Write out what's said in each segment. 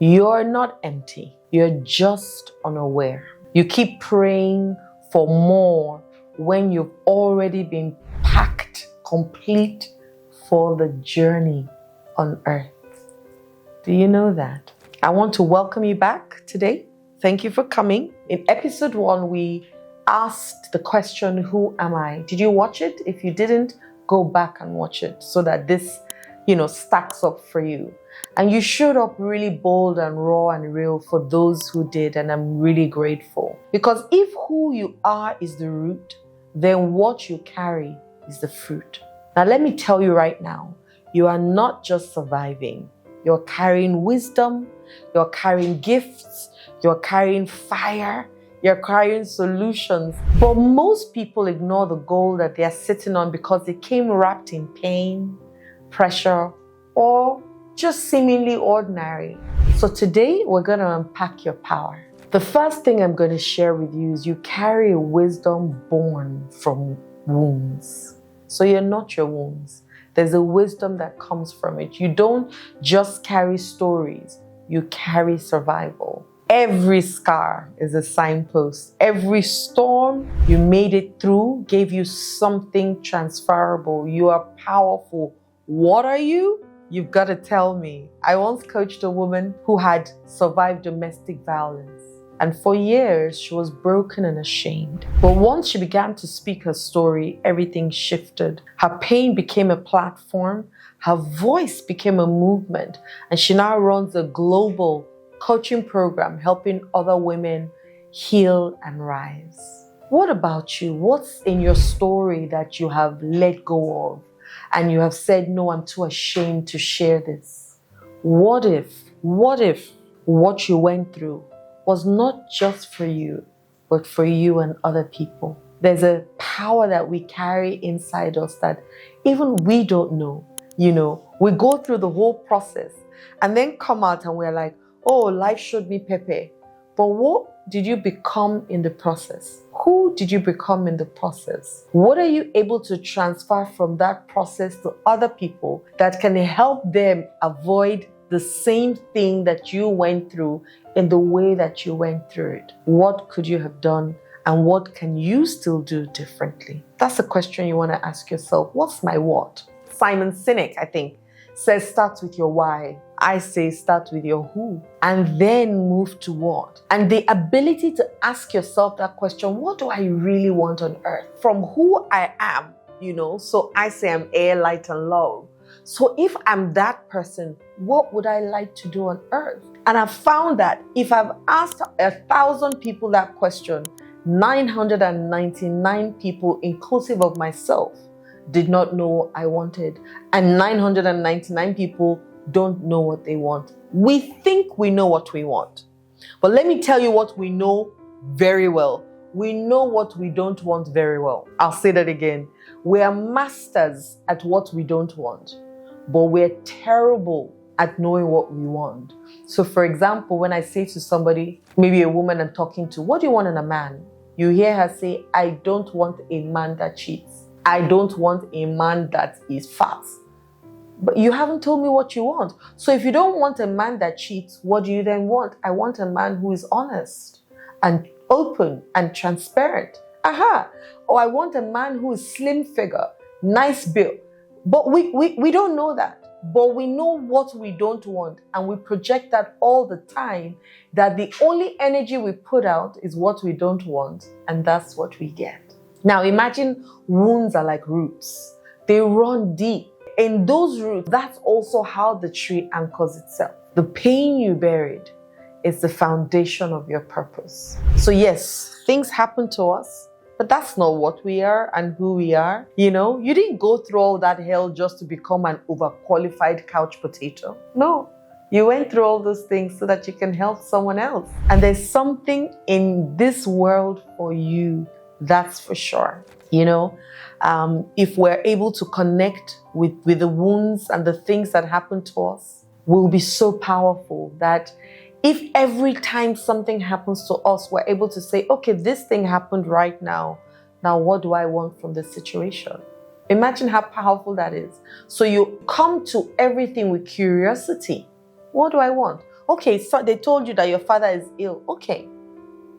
You're not empty. You're just unaware. You keep praying for more when you've already been packed, complete for the journey on earth. Do you know that? I want to welcome you back today. Thank you for coming. In episode 1, we asked the question, who am I? Did you watch it? If you didn't, go back and watch it so that this, stacks up for you. And you showed up really bold and raw and real for those who did, and I'm really grateful. Because if who you are is the root, then what you carry is the fruit. Now let me tell you right now, you are not just surviving. You're carrying wisdom, you're carrying gifts, you're carrying fire, you're carrying solutions. But most people ignore the goal that they are sitting on because it came wrapped in pain, pressure, or just seemingly ordinary. So today we're going to unpack your power. The first thing I'm going to share with you is you carry a wisdom born from wounds. So you're not your wounds. There's a wisdom that comes from it. You don't just carry stories, you carry survival. Every scar is a signpost. Every storm you made it through gave you something transferable. You are powerful. What are you? You've got to tell me. I once coached a woman who had survived domestic violence. And for years, she was broken and ashamed. But once she began to speak her story, everything shifted. Her pain became a platform. Her voice became a movement. And she now runs a global coaching program helping other women heal and rise. What about you? What's in your story that you have let go of? And you have said, no, I'm too ashamed to share this. What if what you went through was not just for you, but for you and other people? There's a power that we carry inside us that even we don't know. We go through the whole process and then come out and we're like, oh, life showed me Pepe. But what did you become in the process? Who did you become in the process? What are you able to transfer from that process to other people that can help them avoid the same thing that you went through in the way that you went through it? What could you have done and what can you still do differently? That's a question you want to ask yourself. What's my what? Simon Sinek, I think, says start with your why. I say start with your who and then move to what. And the ability to ask yourself that question, what do I really want on earth? From who I am, so I say I'm air, light, and love. So if I'm that person, what would I like to do on earth? And I've found that if I've asked 1,000 people that question, 999 people, inclusive of myself, did not know what I wanted. And 999 people don't know what they want. We think we know what we want. But let me tell you what we know very well. We know what we don't want very well. I'll say that again. We are masters at what we don't want, but we're terrible at knowing what we want. So for example, when I say to somebody, maybe a woman I'm talking to, what do you want in a man? You hear her say, I don't want a man that cheats. I don't want a man that is fat. But you haven't told me what you want. So if you don't want a man that cheats, what do you then want? I want a man who is honest and open and transparent. Or I want a man who is slim figure, nice build. But we don't know that. But we know what we don't want. And we project that all the time, that the only energy we put out is what we don't want. And that's what we get. Now imagine wounds are like roots. They run deep. In those roots, that's also how the tree anchors itself. The pain you buried is the foundation of your purpose. So yes, things happen to us, but that's not what we are and who we are. You didn't go through all that hell just to become an overqualified couch potato. No, you went through all those things so that you can help someone else. And there's something in this world for you, that's for sure. If we're able to connect with the wounds and the things that happen to us, we'll be so powerful that if every time something happens to us, we're able to say, okay, this thing happened right now. Now, what do I want from this situation? Imagine how powerful that is. So you come to everything with curiosity. What do I want? Okay, so they told you that your father is ill. Okay,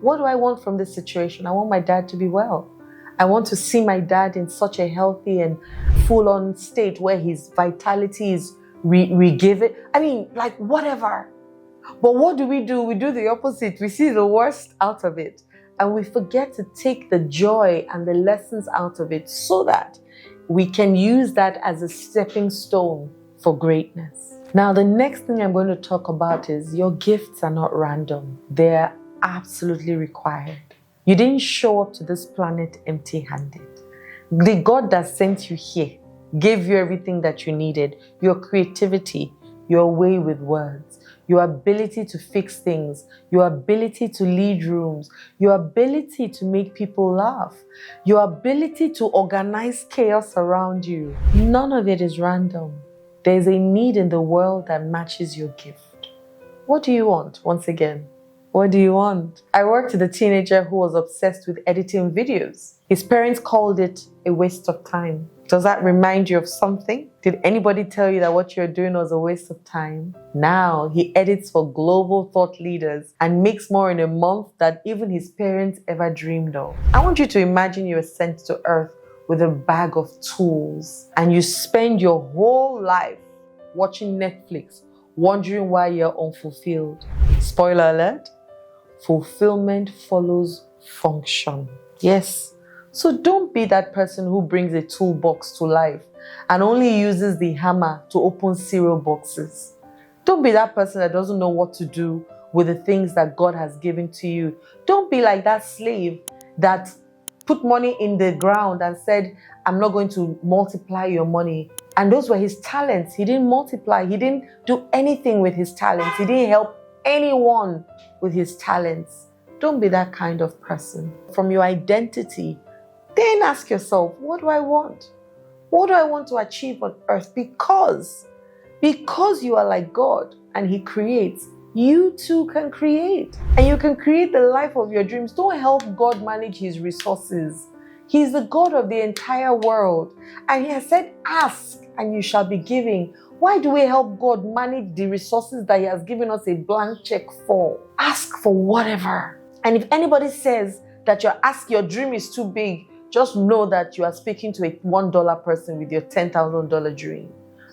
what do I want from this situation? I want my dad to be well. I want to see my dad in such a healthy and full-on state where his vitality is re-given. I mean, like whatever. But what do? We do the opposite. We see the worst out of it. And we forget to take the joy and the lessons out of it so that we can use that as a stepping stone for greatness. Now, the next thing I'm going to talk about is your gifts are not random. They're absolutely required. You didn't show up to this planet empty-handed. The God that sent you here gave you everything that you needed. Your creativity, your way with words, your ability to fix things, your ability to lead rooms, your ability to make people laugh, your ability to organize chaos around you. None of it is random. There's a need in the world that matches your gift. What do you want? Once again, what do you want? I worked with a teenager who was obsessed with editing videos. His parents called it a waste of time. Does that remind you of something? Did anybody tell you that what you're doing was a waste of time? Now he edits for global thought leaders and makes more in a month than even his parents ever dreamed of. I want you to imagine you were sent to Earth with a bag of tools and you spend your whole life watching Netflix, wondering why you're unfulfilled. Spoiler alert, fulfillment follows function. Yes. So don't be that person who brings a toolbox to life and only uses the hammer to open cereal boxes. Don't be that person that doesn't know what to do with the things that God has given to you. Don't be like that slave that put money in the ground and said, I'm not going to multiply your money. And those were his talents. He didn't multiply. He didn't do anything with his talents. He didn't help anyone with his talents. Don't be that kind of person. From your identity, then ask yourself, what do I want? What do I want to achieve on earth? Because you are like God and He creates, you too can create. And you can create the life of your dreams. Don't help God manage His resources. He is the God of the entire world. And He has said, ask and you shall be given. Why do we help God manage the resources that He has given us a blank check for? Ask for whatever. And if anybody says that your dream is too big, just know that you are speaking to a $1 person with your $10,000 dream.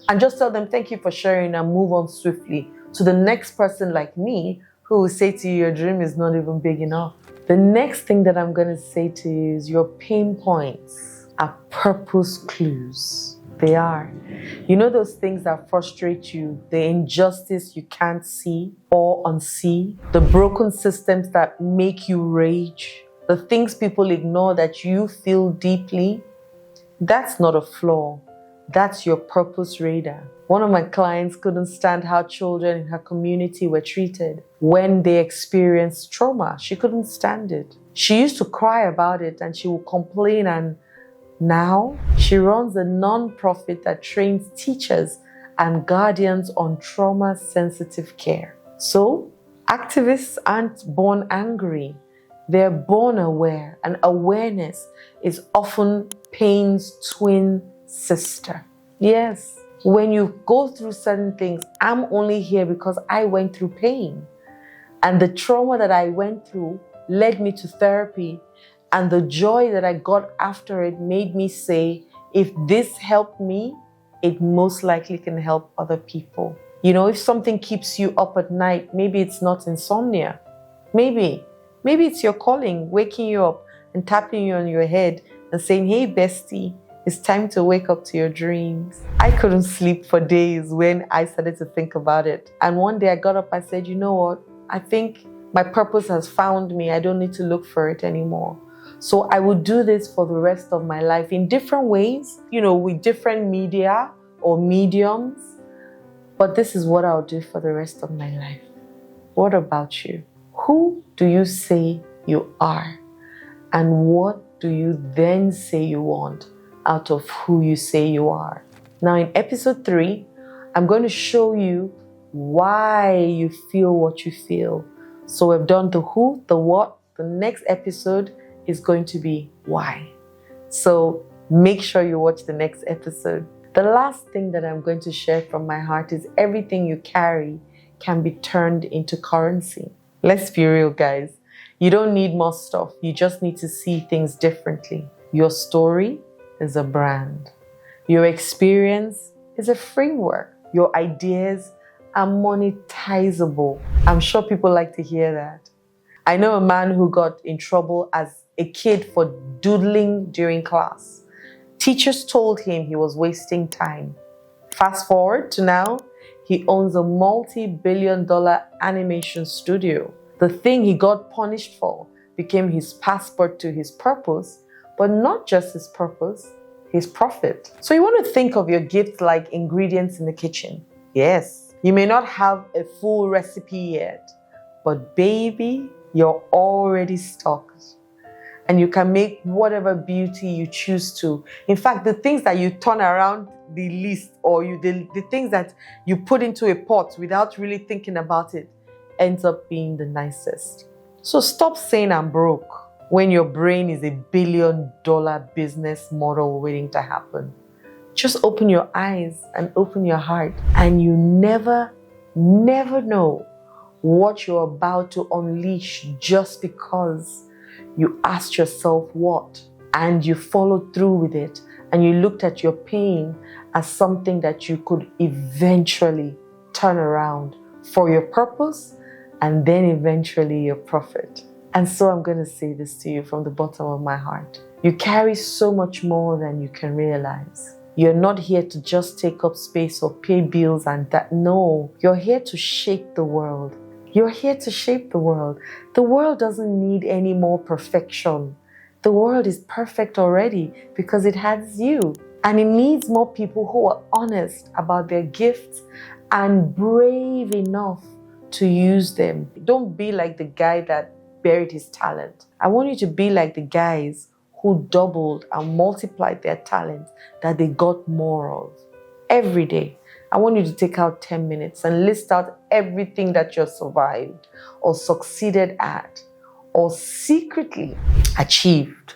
And just tell them, thank you for sharing, and move on swiftly to the next person like me who will say to you, your dream is not even big enough. The next thing that I'm going to say to you is your pain points are purpose clues. They are. You know those things that frustrate you, the injustice you can't see or unsee, the broken systems that make you rage, the things people ignore that you feel deeply? That's not a flaw. That's your purpose radar. One of my clients couldn't stand how children in her community were treated when they experienced trauma. She couldn't stand it. She used to cry about it and she would complain, and now she runs a non-profit that trains teachers and guardians on trauma-sensitive care. So, activists aren't born angry. They're born aware, and awareness is often pain's twin sister. Yes, when you go through certain things, I'm only here because I went through pain. And the trauma that I went through led me to therapy. And the joy that I got after it made me say, if this helped me, it most likely can help other people. You know, if something keeps you up at night, maybe it's not insomnia. Maybe it's your calling, waking you up and tapping you on your head and saying, hey, bestie, it's time to wake up to your dreams. I couldn't sleep for days when I started to think about it. And one day I got up, I said, you know what? I think my purpose has found me. I don't need to look for it anymore. So I will do this for the rest of my life in different ways, you know, with different media or mediums. But this is what I'll do for the rest of my life. What about you? Who do you say you are? And what do you then say you want out of who you say you are? Now in episode 3, I'm going to show you why you feel what you feel. So we've done the who, the what. The next episode is going to be why. So make sure you watch the next episode. The last thing that I'm going to share from my heart is everything you carry can be turned into currency. Let's be real, guys. You don't need more stuff. You just need to see things differently. Your story is a brand. Your experience is a framework. Your ideas are monetizable. I'm sure people like to hear that. I know a man who got in trouble as a kid for doodling during class. Teachers told him he was wasting time. Fast forward to now, he owns a multi-billion-dollar animation studio. The thing he got punished for became his passport to his purpose, but not just his purpose, his profit. So you want to think of your gifts like ingredients in the kitchen. Yes, you may not have a full recipe yet, but baby, you're already stocked. And you can make whatever beauty you choose to. In fact, the things that you turn around the least, or the things that you put into a pot without really thinking about it, ends up being the nicest. So stop saying I'm broke when your brain is $1 billion business model waiting to happen. Just open your eyes and open your heart, and you never know what you're about to unleash just because you asked yourself what, and you followed through with it, and you looked at your pain as something that you could eventually turn around for your purpose and then eventually your profit. And so I'm going to say this to you from the bottom of my heart. You carry so much more than you can realize. You're not here to just take up space or pay bills and that. No, you're here to shape the world. You're here to shape the world. The world doesn't need any more perfection. The world is perfect already because it has you. And it needs more people who are honest about their gifts and brave enough to use them. Don't be like the guy that buried his talent. I want you to be like the guys who doubled and multiplied their talents that they got more of. Every day, I want you to take out 10 minutes and list out everything that you survived or succeeded at or secretly achieved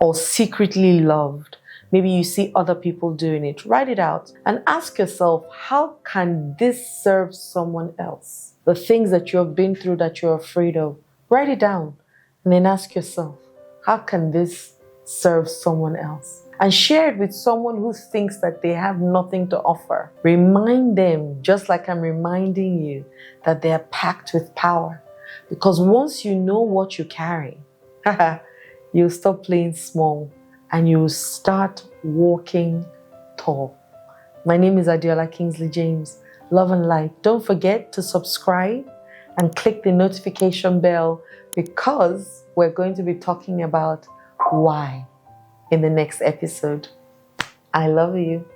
or secretly loved. Maybe you see other people doing it. Write it out and ask yourself, how can this serve someone else? The things that you have been through that you're afraid of, write it down and then ask yourself, how can this serve someone else? And share it with someone who thinks that they have nothing to offer. Remind them, just like I'm reminding you, that they are packed with power. Because once you know what you carry, you'll stop playing small and you'll start walking tall. My name is Adiola Kingsley James. Love and light. Don't forget to subscribe and click the notification bell because we're going to be talking about why in the next episode. I love you.